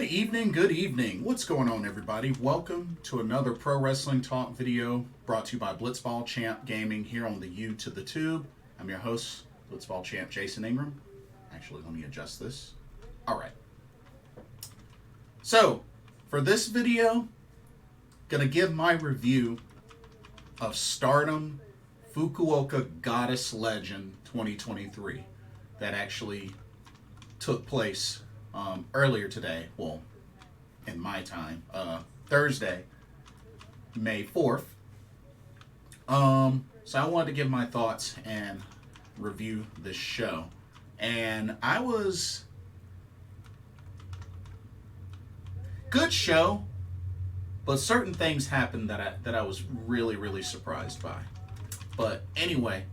Good evening. What's going on, everybody? Welcome to another Pro Wrestling Talk video brought to you by Blitzball Champ Gaming here on the U to the Tube. I'm your host, Blitzball Champ Jason Ingram. Actually, let me adjust this. All right. So, for this video, gonna give my review of Stardom Fukuoka Goddess Legend 2023 that actually took place earlier today, well, in my time, Thursday, May 4th. So I wanted to give my thoughts and review this show. And I was... Good show, but certain things happened that I was really surprised by. But anyway,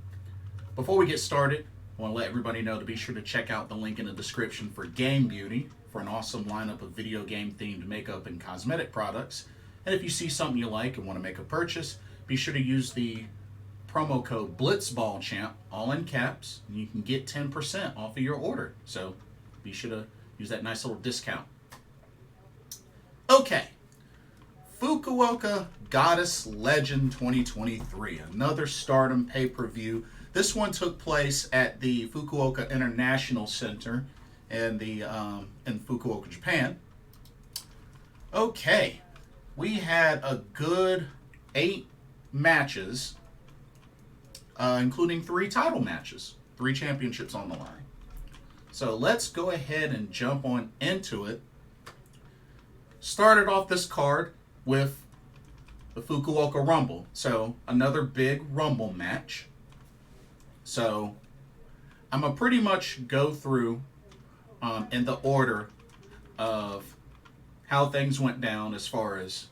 before we get started, I want to let everybody know to be sure to check out the link in the description for Game Beauty for an awesome lineup of video game themed makeup and cosmetic products. And if you see something you like and want to make a purchase, be sure to use the promo code BlitzballChamp, all in caps, and you can get 10% off of your order. So be sure to use that nice little discount. Okay, Fukuoka Goddess Legend 2023, another Stardom pay-per-view. This one took place at the Fukuoka International Center in Fukuoka, Japan. Okay, we had a good 8 matches, including 3 title matches, 3 championships on the line. So let's go ahead and jump on into it. Started off this card with the Fukuoka Rumble. So another big Rumble match. So I'm going to pretty much go through in the order of how things went down as far as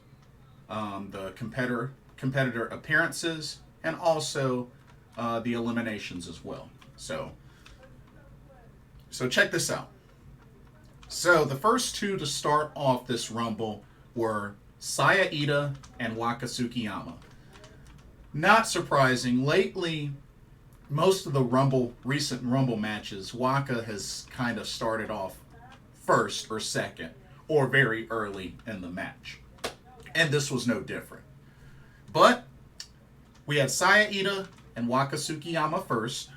the competitor appearances and also the eliminations as well. So check this out. So the first 2 to start off this Rumble were Iida and Waka Tsukiyama. Not surprising, lately most of the recent Rumble matches, Waka has kind of started off first or second, or very early in the match. And this was no different. But we had Iida and Waka Tsukiyama first,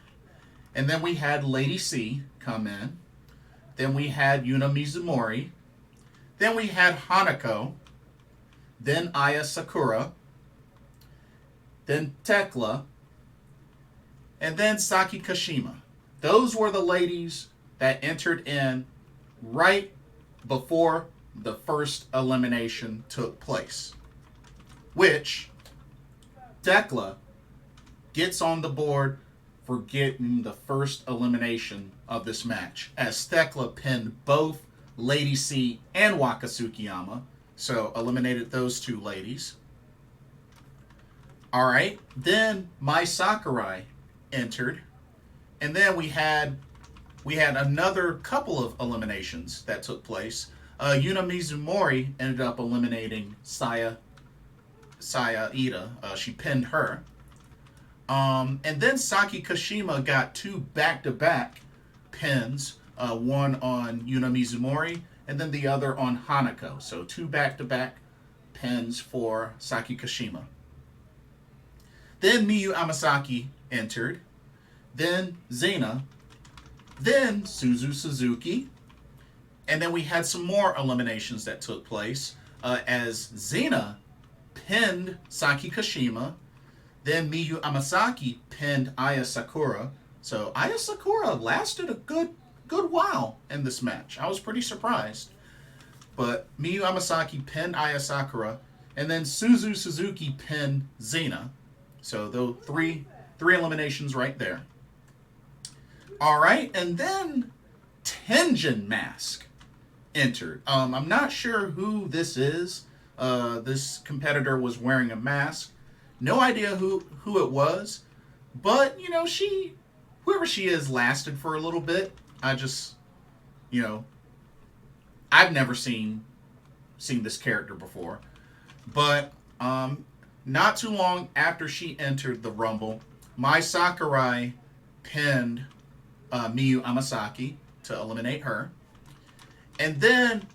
and then we had Lady C come in. Then we had Yuna Mizumori. Then we had HANAKO. Then Aya Sakura. Then Thekla. And then Saki Kashima. Those were the ladies that entered in right before the first elimination took place. Which Thekla gets on the board for getting the first elimination of this match, as Thekla pinned both Lady C and Waka Tsukiyama, so eliminated those 2 ladies. Alright, then my Sakurai entered, and then we had another couple of eliminations that took place. Yuna Mizumori ended up eliminating Iida. She pinned her. And then Saki Kashima got 2 back-to-back pins, one on Yuna Mizumori and then the other on HANAKO. So 2 back-to-back pins for Saki Kashima. Then Miyu Amasaki entered, then Xena, then Suzuki, and then we had some more eliminations that took place as Xena pinned Saki Kashima. Then Miyu Amasaki pinned Aya Sakura. So Aya Sakura lasted a good while in this match. I was pretty surprised. But Miyu Amasaki pinned Aya Sakura. And then Suzuki pinned Xena. So those 3 eliminations right there. Alright, and then Tenjin Mask entered. I'm not sure who this is. This competitor was wearing a mask. No idea who it was, but, you know, whoever she is lasted for a little bit. I just, you know, I've never seen this character before. But, not too long after she entered the Rumble, my Sakurai pinned Miyu Amasaki to eliminate her. And then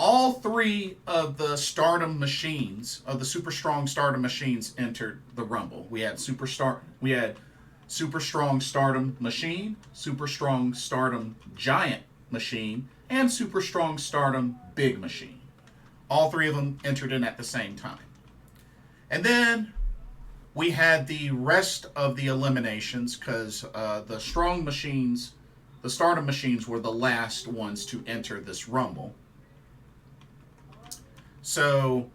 all three of the Stardom machines, of the super strong Stardom machines, entered the Rumble. We had super strong Stardom machine, super strong Stardom giant machine, and super strong Stardom big machine. All three of them entered in at the same time. And then we had the rest of the eliminations because the strong machines, the Stardom machines, were the last ones to enter this Rumble. So,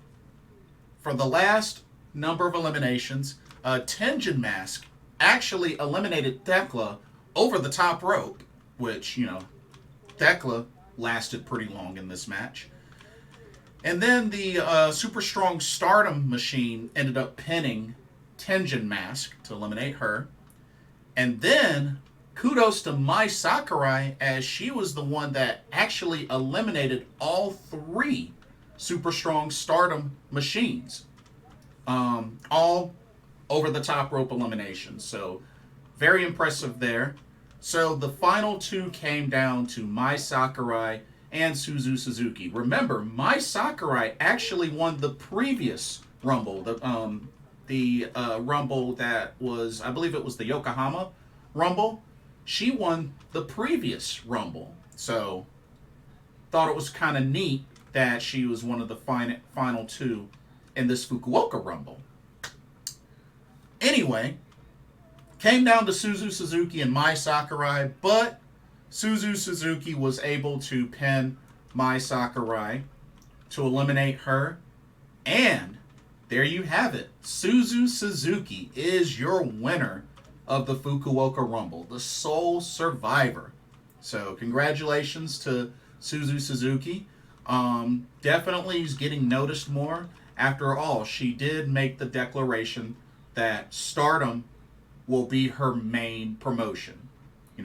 for the last number of eliminations, Tenjin Mask actually eliminated Thekla over the top rope, which, Thekla lasted pretty long in this match. And then the super strong Stardom machine ended up pinning Tenjin Mask to eliminate her. And then, kudos to Mai Sakurai, as she was the one that actually eliminated all three super strong Stardom machines. All over the top rope eliminations. So, very impressive there. So, the final two came down to Mai Sakurai and Suzuki. Remember, Mai Sakurai actually won the previous Rumble. The Rumble that was, I believe it was the Yokohama Rumble. She won the previous Rumble. So, thought it was kind of neat that she was one of the final two in this Fukuoka Rumble. Anyway, came down to Suzuki and Mai Sakurai, but Suzuki was able to pin Mai Sakurai to eliminate her. And there you have it. Suzuki is your winner of the Fukuoka Rumble, the sole survivor. So congratulations to Suzuki. Definitely is getting noticed more. After all, she did make the declaration that Stardom will be her main promotion.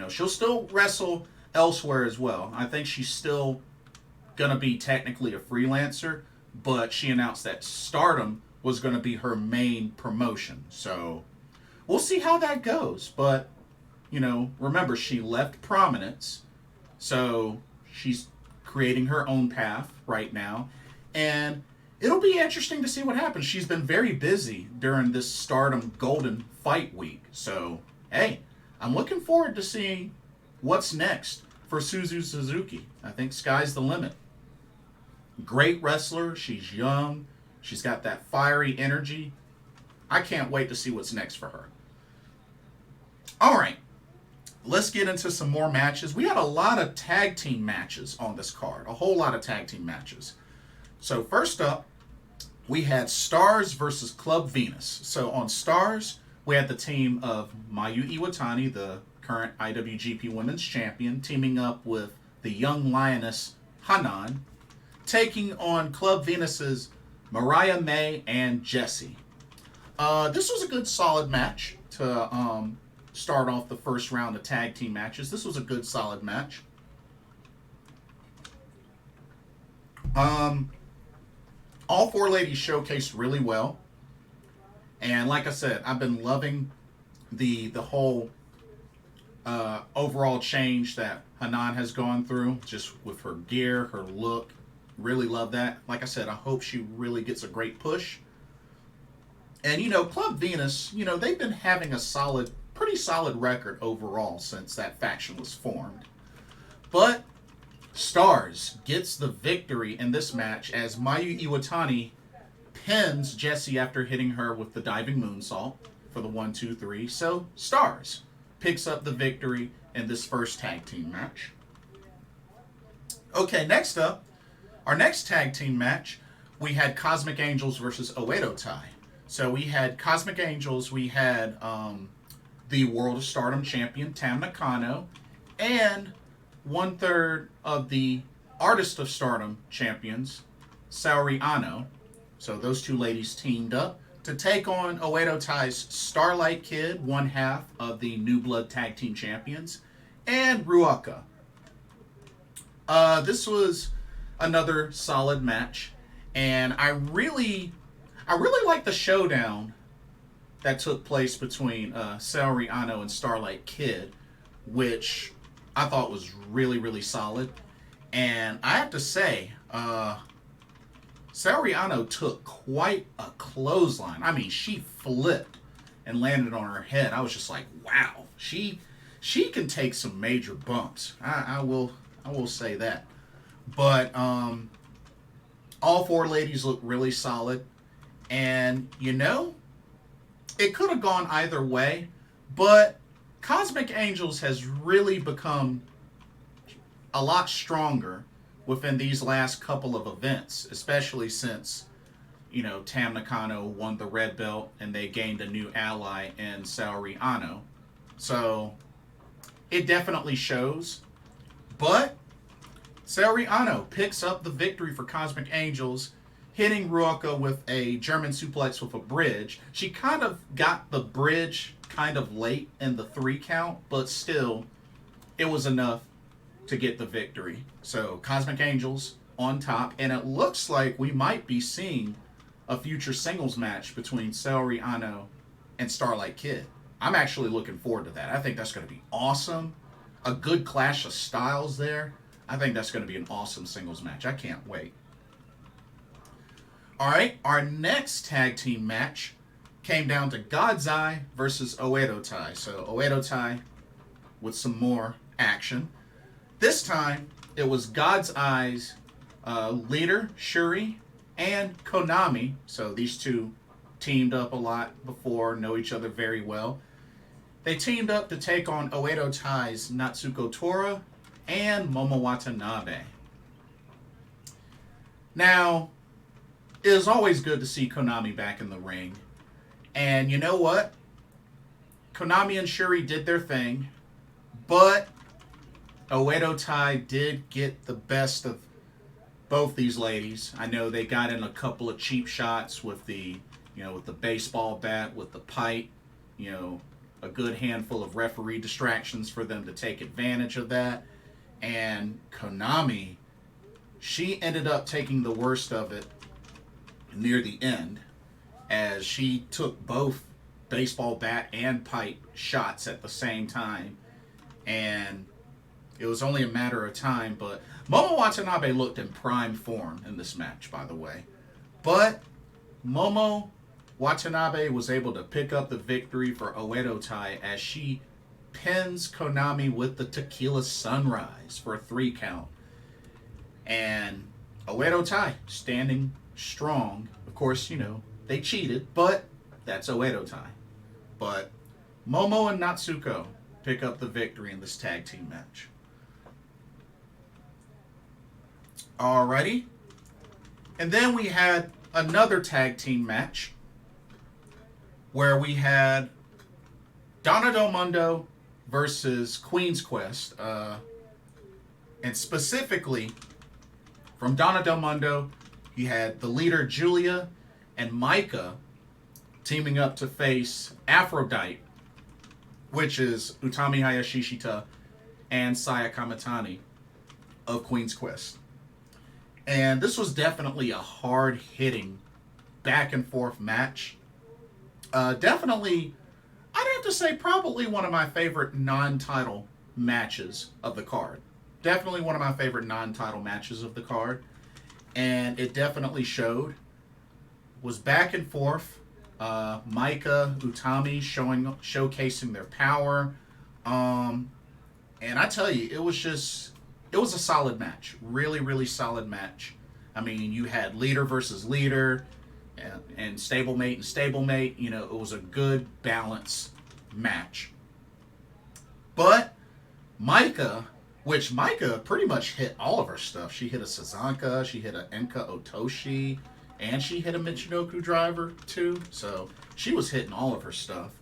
She'll still wrestle elsewhere as well. I think she's still going to be technically a freelancer, but she announced that Stardom was going to be her main promotion. So we'll see how that goes. But, remember, she left Prominence, so she's creating her own path right now. And it'll be interesting to see what happens. She's been very busy during this Stardom Golden Fight Week. So, hey, I'm looking forward to seeing what's next for Suzuki. I think sky's the limit. Great wrestler. She's young. She's got that fiery energy. I can't wait to see what's next for her. All right. Let's get into some more matches. We had a lot of tag team matches on this card. A whole lot of tag team matches. So first up, we had Stars versus Club Venus. So on Stars, we had the team of Mayu Iwatani, the current IWGP Women's Champion, teaming up with the young lioness Hanan, taking on Club Venus's Mariah May and Jessie. This was a good solid match to start off the first round of tag team matches. This was a good solid match. All four ladies showcased really well. And like I said, I've been loving the whole overall change that Hanan has gone through, just with her gear, her look. Really love that. Like I said, I hope she really gets a great push. And, Club Venus, they've been having a pretty solid record overall since that faction was formed. But Stars gets the victory in this match as Mayu Iwatani pins Jessie after hitting her with the diving moonsault for the 1-2-3. So Stars picks up the victory in this first tag team match. Okay, next up, our next tag team match, we had Cosmic Angels versus Oedo Tai. So we had Cosmic Angels, we had the World of Stardom champion, Nakano, and 1/3 of the Artist of Stardom champions, Saori Anou. So those two ladies teamed up to take on Oedo Tai's Starlight Kid, 1/2 of the New Blood Tag Team Champions, and Ruaka. This was another solid match, and I really like the showdown that took place between Saori Anou and Starlight Kid, which I thought was really, really solid. And I have to say, Saori Anou took quite a clothesline. I mean, she flipped and landed on her head. I was just like, wow, she can take some major bumps. I will say that. But all four ladies look really solid, and you know, it could have gone either way, but Cosmic Angels has really become a lot stronger within these last couple of events, especially since, you know, Tam Nakano won the red belt and they gained a new ally in Saori Anou. So it definitely shows. But Saori Anou picks up the victory for Cosmic Angels, hitting Ruaka with a German suplex with a bridge. She kind of got the bridge kind of late in the 3 count, but still, it was enough to get the victory. So Cosmic Angels on top, and it looks like we might be seeing a future singles match between Saori Anou and Starlight Kid. I'm actually looking forward to that. I think that's going to be awesome. A good clash of styles there. I think that's going to be an awesome singles match. I can't wait. All right, our next tag team match came down to God's Eye versus Oedo Tai. So Oedo Tai with some more action. This time, it was God's Eye's leader, Syuri, and Konami. So these two teamed up a lot before, know each other very well. They teamed up to take on Oedo Tai's Natsuko Tora and Momo Watanabe. Now, it is always good to see Konami back in the ring. And you know what? Konami and Syuri did their thing, but Oedo Tai did get the best of both these ladies. I know they got in a couple of cheap shots with the, you know, with the baseball bat, with the pipe, you know, a good handful of referee distractions for them to take advantage of that. And Konami, she ended up taking the worst of it near the end, as she took both baseball bat and pipe shots at the same time. And it was only a matter of time, but Momo Watanabe looked in prime form in this match, by the way. But Momo Watanabe was able to pick up the victory for Oedo Tai as she pins Konami with the Tequila Sunrise for a 3 count. And Oedo Tai standing strong. Of course, you know, they cheated, but that's Oedo Tai. But Momo and Natsuko pick up the victory in this tag team match. Alrighty. And then we had another tag team match where we had Donna Del Mundo versus Queen's Quest. And specifically, from Donna Del Mundo, you had the leader Julia and Micah teaming up to face Aphrodite, which is Utami Hayashishita and Saya Kamitani of Queen's Quest. And this was definitely a hard-hitting, back-and-forth match. Definitely, I'd have to say probably one of my favorite non-title matches of the card. Definitely one of my favorite non-title matches of the card. And it definitely showed. Was back and forth. Micah, Utami showcasing their power. And I tell you, it was a solid match. Really, really solid match. I mean, you had leader versus leader and stablemate and stablemate. You know, it was a good balance match. But Micah pretty much hit all of her stuff. She hit a Sazanka, she hit a Enka Otoshi, and she hit a Michinoku driver too. So she was hitting all of her stuff.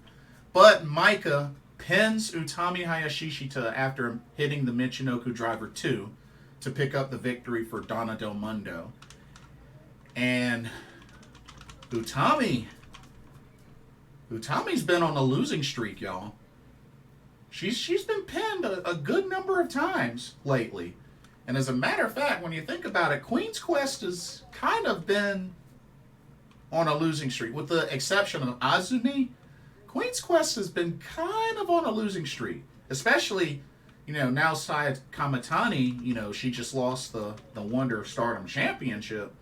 But Micah pins Utami Hayashishita after hitting the Michinoku driver 2 to pick up the victory for Donna Del Mundo. And Utami's been on a losing streak, y'all. She's been pinned a good number of times lately. And as a matter of fact, when you think about it, Queen's Quest has kind of been on a losing streak. With the exception of Azumi, Queen's Quest has been kind of on a losing streak. Especially now Saya Kamatani, she just lost the Wonder of Stardom Championship.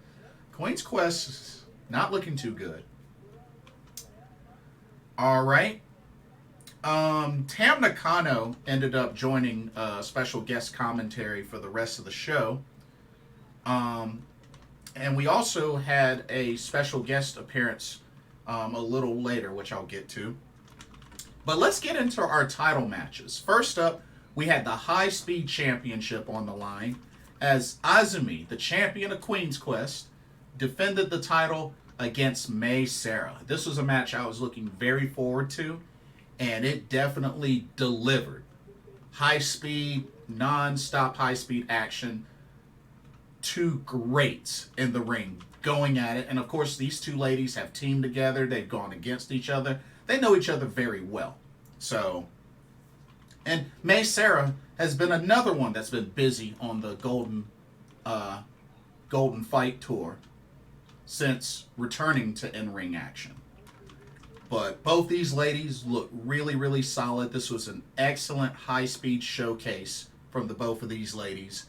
Queen's Quest is not looking too good. All right. Tam Nakano ended up joining special guest commentary for the rest of the show. And we also had a special guest appearance a little later, which I'll get to. But let's get into our title matches. First up, we had the High Speed Championship on the line as Azumi, the champion of Queen's Quest, defended the title against Mei Seira. This was a match I was looking very forward to, and it definitely delivered. High speed, non-stop high speed action. Two greats in the ring going at it. And of course, these two ladies have teamed together. They've gone against each other. They know each other very well. So, and Mei Seira has been another one that's been busy on the Golden Fight Tour since returning to in-ring action. But both these ladies look really, really solid. This was an excellent high-speed showcase from the both of these ladies.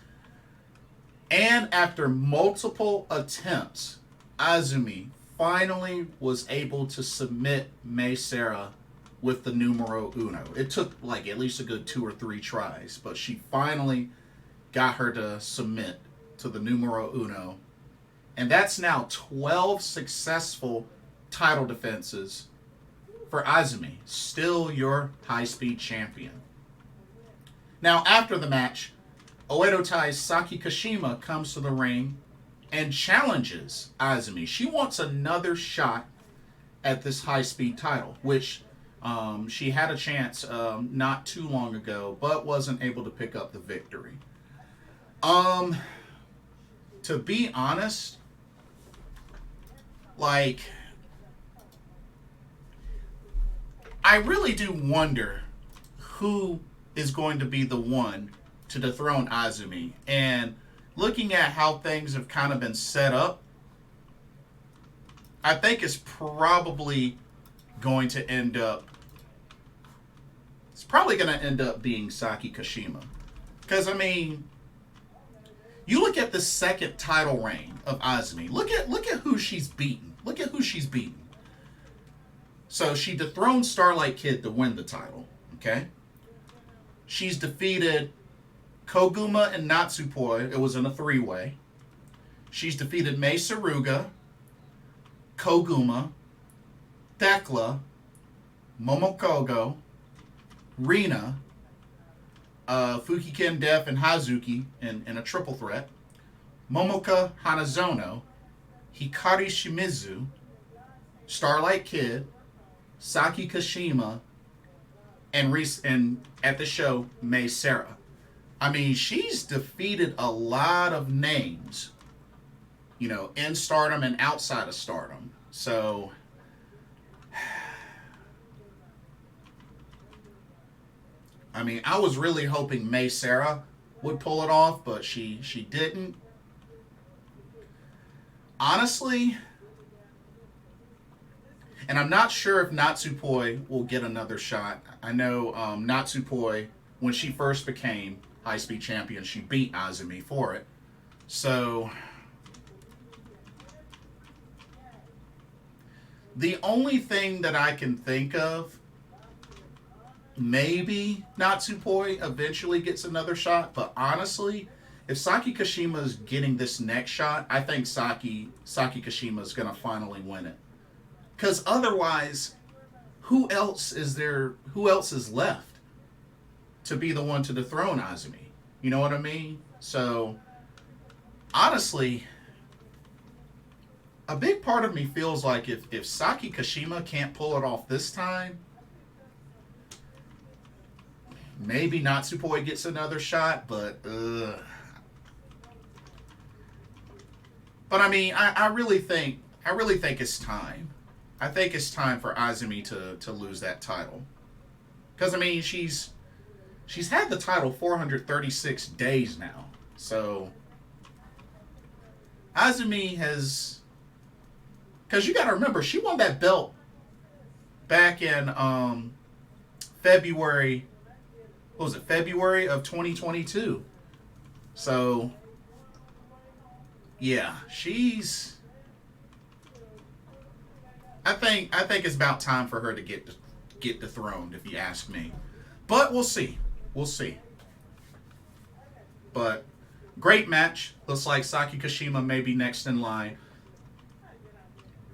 And after multiple attempts, Azumi finally was able to submit Mei Seira with the numero uno. It took like at least a good 2 or 3 tries, but she finally got her to submit to the numero uno. And that's now 12 successful title defenses for Azumi, still your high-speed champion. Now, after the match, Oedo Tai's Saki Kashima comes to the ring and challenges Azumi. She wants another shot at this high-speed title, which she had a chance not too long ago, but wasn't able to pick up the victory. To be honest, like, I really do wonder who is going to be the one to dethrone Azumi. And looking at how things have kind of been set up, I think it's probably going to end up being Saki Kashima. Because, I mean, you look at the second title reign of Azumi. Look at who she's beaten. Look at who she's beaten. So she dethroned Starlight Kid to win the title. Okay? She's defeated Koguma and Natsupoi. It was in a 3-way. She's defeated Mei Suruga, Koguma, Thekla, Momokogo, Rina, Fukiken Def, and Hazuki in a triple threat, Momoka Hanazono, Hikari Shimizu, Starlight Kid, Saki Kashima, and at the show, Mei Seira. I mean, she's defeated a lot of names, in Stardom and outside of Stardom. So, I mean, I was really hoping Mei Seira would pull it off, but she didn't. Honestly, and I'm not sure if Natsupoi will get another shot. I know Natsupoi, when she first became high-speed champion, she beat Azumi for it. So, the only thing that I can think of, maybe Natsupoi eventually gets another shot, but honestly, if Saki Kashima is getting this next shot, I think Saki Kashima is going to finally win it. Because otherwise, who else is left to be the one to dethrone Azumi? You know what I mean? So, honestly, a big part of me feels like if Saki Kashima can't pull it off this time, maybe Natsupoi gets another shot, but I mean, I really think it's time. I think it's time for Azumi to lose that title. Because, I mean, she's had the title 436 days now. So, Azumi has... Because you got to remember, she won that belt back in February what was it, February of 2022. So, yeah, she's... I think it's about time for her to get dethroned, if you ask me. But we'll see. We'll see. But great match. Looks like Saki Kashima may be next in line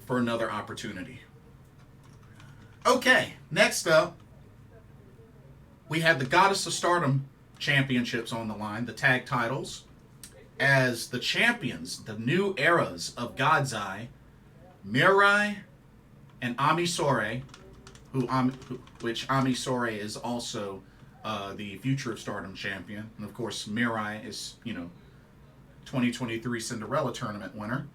for another opportunity. Okay, next up, we had the Goddess of Stardom championships on the line, the tag titles, as the champions, the new eras of God's Eye, Mirai and Amisore, which Amisore is also the Future of Stardom champion, and of course Mirai is, 2023 Cinderella tournament winner.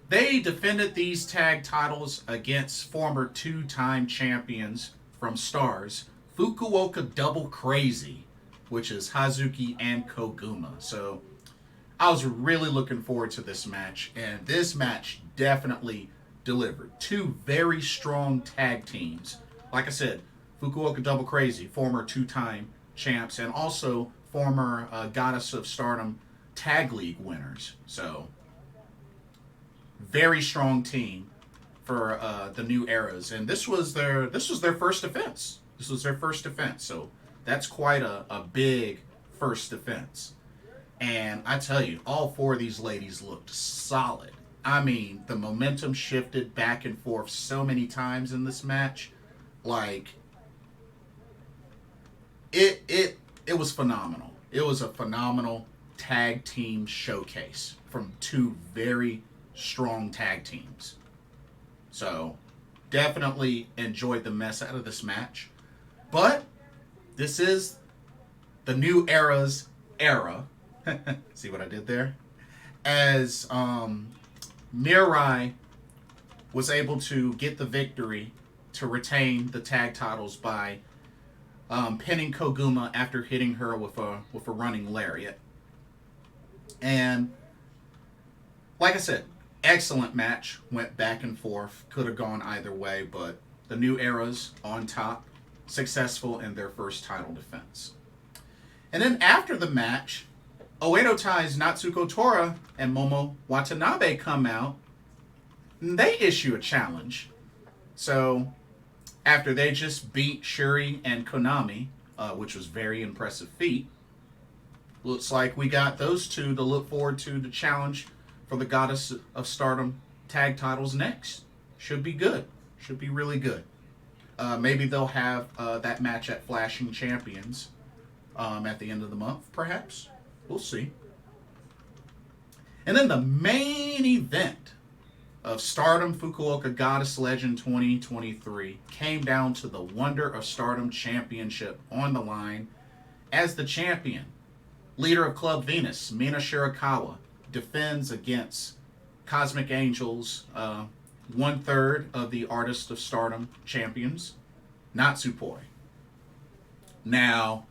They defended these tag titles against former two-time champions from Stars, Fukuoka Double Crazy, which is Hazuki and Koguma. So I was really looking forward to this match, and this match definitely delivered. Two very strong tag teams. Like I said, Fukuoka Double Crazy, former two-time champs, and also former Goddess of Stardom Tag League winners. So very strong team for the new eras, and this was their first defense. This was their first defense, so that's quite a big first defense. And I tell you, all four of these ladies looked solid. I mean, the momentum shifted back and forth so many times in this match. Like, it was phenomenal. It was a phenomenal tag team showcase from two very strong tag teams. So, definitely enjoyed the mess out of this match. But this is the new era's era. See what I did there? As Mirai was able to get the victory to retain the tag titles by pinning Koguma after hitting her with a running lariat. And like I said, excellent match. Went back and forth. Could have gone either way, but the new era's on top, successful in their first title defense. And then after the match, Oedo Tai's Natsuko Tora and Momo Watanabe come out, and they issue a challenge. So, after they just beat Syuri and Konami, which was very impressive feat, looks like we got those two to look forward to the challenge for the Goddess of Stardom tag titles next. Should be good. Should be really good. Maybe they'll have that match at Flashing Champions at the end of the month, perhaps. We'll see. And then the main event of Stardom Fukuoka Goddess Legend 2023 came down to the Wonder of Stardom Championship on the line as the champion, leader of Club Venus, Mina Shirakawa, defends against Cosmic Angels, 1/3 of the Artist of Stardom champions, Natsupoi. Now,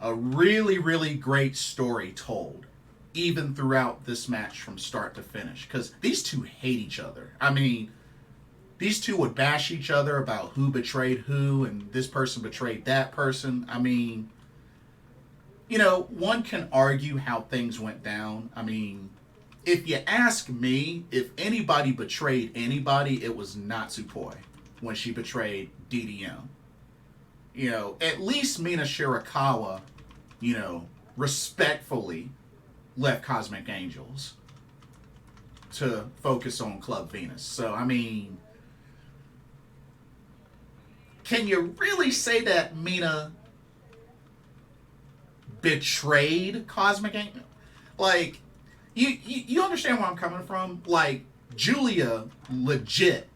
a really, really great story told, even throughout this match from start to finish. Because these two hate each other. I mean, these two would bash each other about who betrayed who, and this person betrayed that person. I mean, one can argue how things went down. I mean, if you ask me, if anybody betrayed anybody, it was Natsupoi when she betrayed DDM. At least Mina Shirakawa, respectfully left Cosmic Angels to focus on Club Venus. So, I mean, can you really say that Mina betrayed Cosmic Angels? Like, you understand where I'm coming from? Like, Julia legit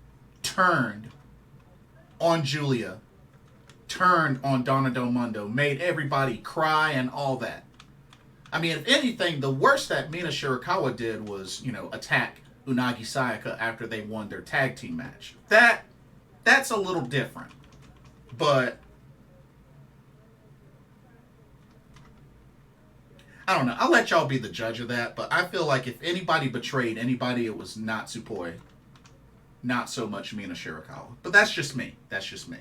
turned on Julia, turned on Donna Del Mundo, made everybody cry and all that. I mean, if anything, the worst that Mina Shirakawa did was, attack Unagi Sayaka after they won their tag team match. That's a little different. But I don't know. I'll let y'all be the judge of that. But I feel like if anybody betrayed anybody, it was Natsupoi. Not so much Mina Shirakawa. But that's just me. That's just me.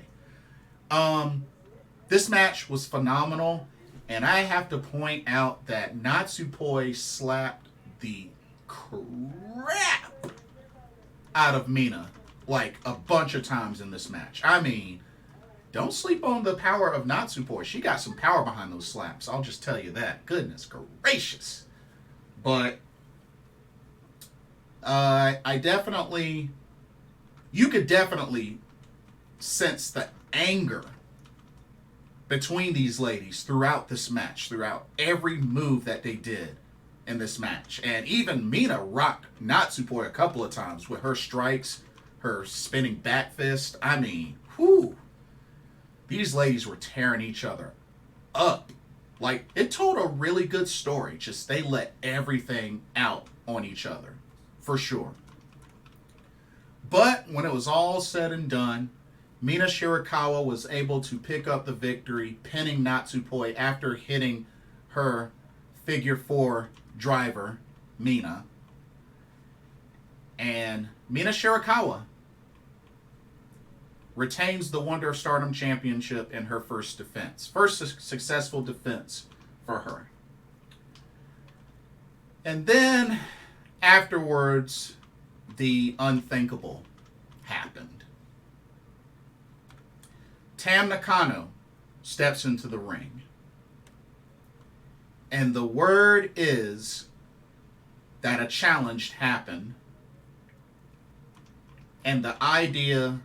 This match was phenomenal, and I have to point out that Natsupoi slapped the crap out of Mina like a bunch of times in this match. I mean, don't sleep on the power of Natsupoi. She got some power behind those slaps. I'll just tell you that. Goodness gracious. But I definitely, you could definitely sense the anger between these ladies throughout this match, throughout every move that they did in this match. And even Mina rocked Natsupoi a couple of times with her strikes, her spinning back fist. I mean, whew. These ladies were tearing each other up. Like, it told a really good story. Just they let everything out on each other, for sure. But when it was all said and done, Mina Shirakawa was able to pick up the victory, pinning Natsupoi after hitting her figure 4 driver, Mina. And Mina Shirakawa retains the Wonder of Stardom Championship in her first defense. First successful defense for her. And then, afterwards, the unthinkable happened. Tam Nakano steps into the ring. And the word is that a challenge happened. And the idea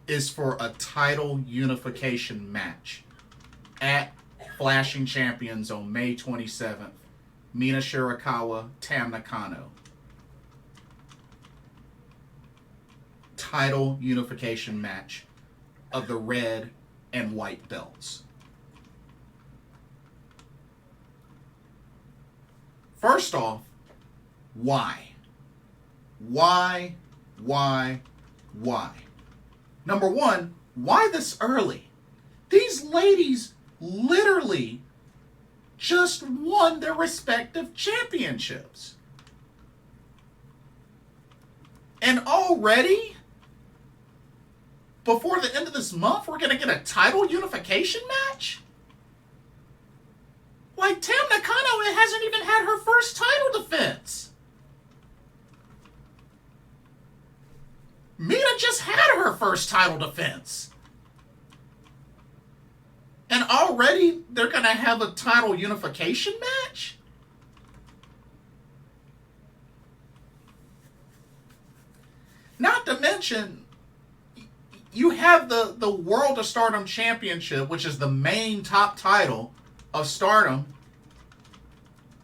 is for a title unification match at Flashing Champions on May 27th. Mina Shirakawa, Tam Nakano. Title unification match of the red and white belts. First off, why? Why? Number one, why this early? These ladies literally just won their respective championships. And already, before the end of this month, we're going to get a title unification match? Like, Tam Nakano hasn't even had her first title defense. Mina just had her first title defense. And already they're going to have a title unification match? Not to mention, you have the World of Stardom Championship, which is the main top title of Stardom.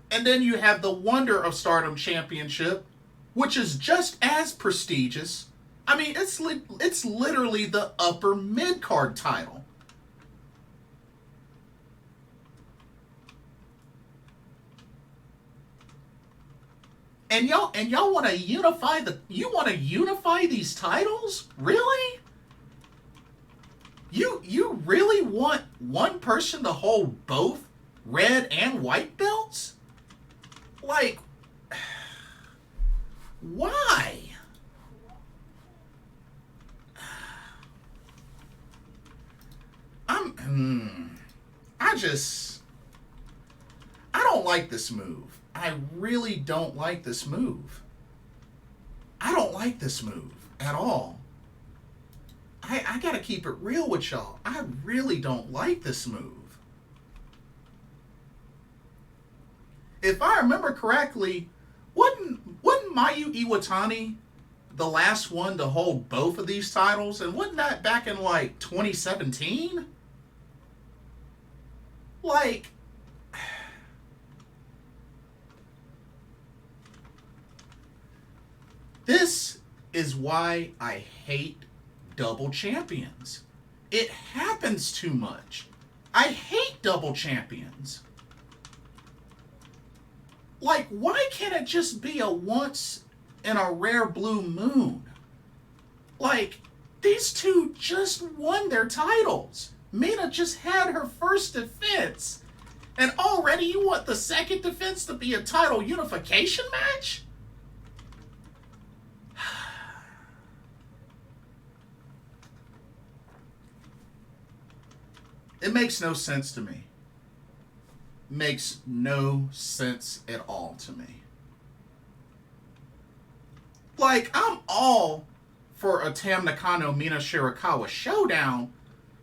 And then you have the Wonder of Stardom Championship, which is just as prestigious. I mean, it's literally the upper mid-card title. And y'all want to unify these titles? Really? You really want one person to hold both red and white belts? Like, why? I don't like this move. I really don't like this move. I don't like this move at all. I gotta keep it real with y'all. I really don't like this move. If I remember correctly, wasn't Mayu Iwatani the last one to hold both of these titles? And wasn't that back in like 2017? Like, this is why I hate double champions. It happens too much. I hate double champions. Like, why can't it just be a once in a rare blue moon? Like, these two just won their titles. Mina just had her first defense. And already you want the second defense to be a title unification match? It makes no sense to me. Makes no sense at all to me. Like, I'm all for a Tam Nakano Mina Shirakawa showdown,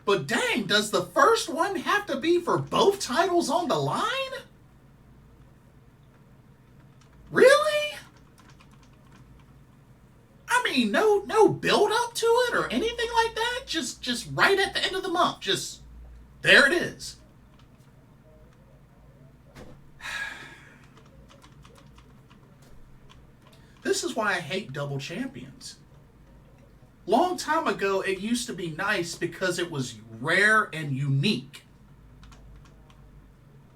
but dang, does the first one have to be for both titles on the line? Really? I mean, no build up to it or anything like that. Just right at the end of the month. Just there it is. This is why I hate double champions. Long time ago, it used to be nice because it was rare and unique.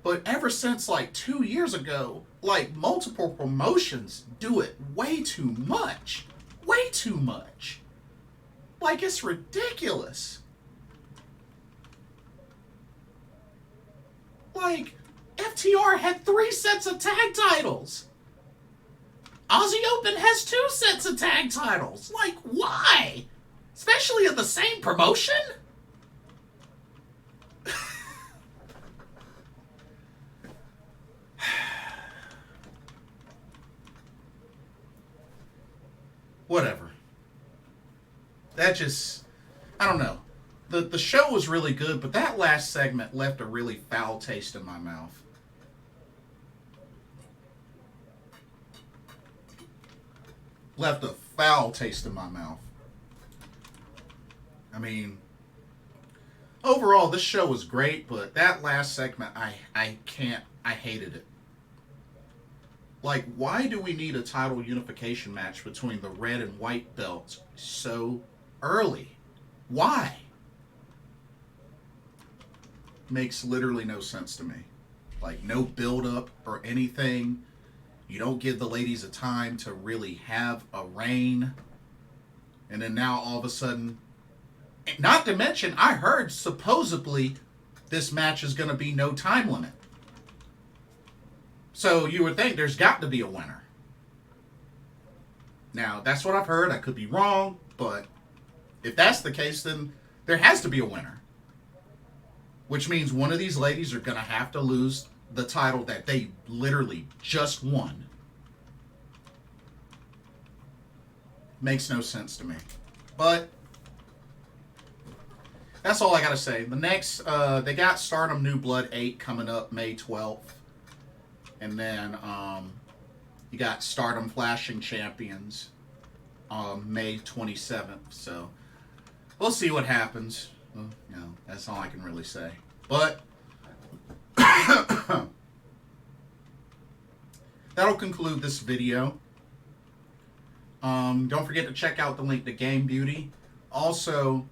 But ever since like 2 years ago, like multiple promotions do it way too much. Way too much. Like, it's ridiculous. Like, FTR had 3 sets of tag titles. Aussie Open has 2 sets of tag titles. Like, why? Especially at the same promotion? Whatever. That just, I don't know. The show was really good, but that last segment left a really foul taste in my mouth. Left a foul taste in my mouth. I mean, overall, this show was great, but that last segment, I hated it. Like, why do we need a title unification match between the red and white belts so early? Why? Makes literally no sense to me. Like, no build-up or anything. You don't give the ladies a time to really have a reign. And then now, all of a sudden... Not to mention, I heard, supposedly, this match is going to be no time limit. So you would think there's got to be a winner. Now, that's what I've heard. I could be wrong, but if that's the case, then there has to be a winner. Which means one of these ladies are going to have to lose the title that they literally just won. Makes no sense to me. But that's all I got to say. The next, they got Stardom New Blood 8 coming up May 12th. And then you got Stardom Flashing Champions May 27th. So we'll see what happens. Well, you know, that's all I can really say. But that'll conclude this video. Don't forget to check out the link to Game Beauty. Also,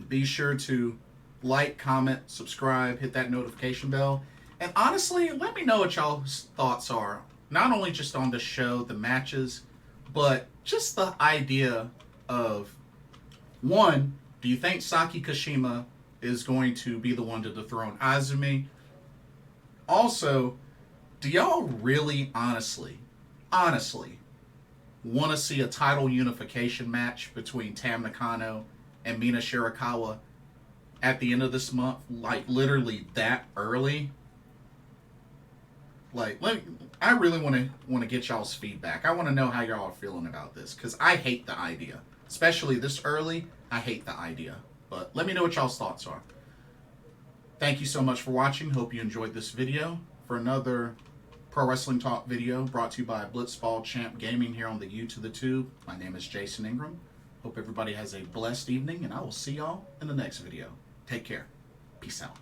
be sure to like, comment, subscribe, hit that notification bell. And honestly, let me know what y'all's thoughts are. Not only just on the show, the matches, but just the idea of, one, do you think Saki Kashima is going to be the one to dethrone Azumi? Also, do y'all really honestly want to see a title unification match between Tam Nakano and Mina Shirakawa at the end of this month? Like, literally that early? Like, I really want to get y'all's feedback. I want to know how y'all are feeling about this, because I hate the idea. Especially this early, I hate the idea. But let me know what y'all's thoughts are. Thank you so much for watching. Hope you enjoyed this video. For another Pro Wrestling Talk video brought to you by Blitzball Champ Gaming here on the U to the Tube, my name is Jason Ingram. Hope everybody has a blessed evening, and I will see y'all in the next video. Take care. Peace out.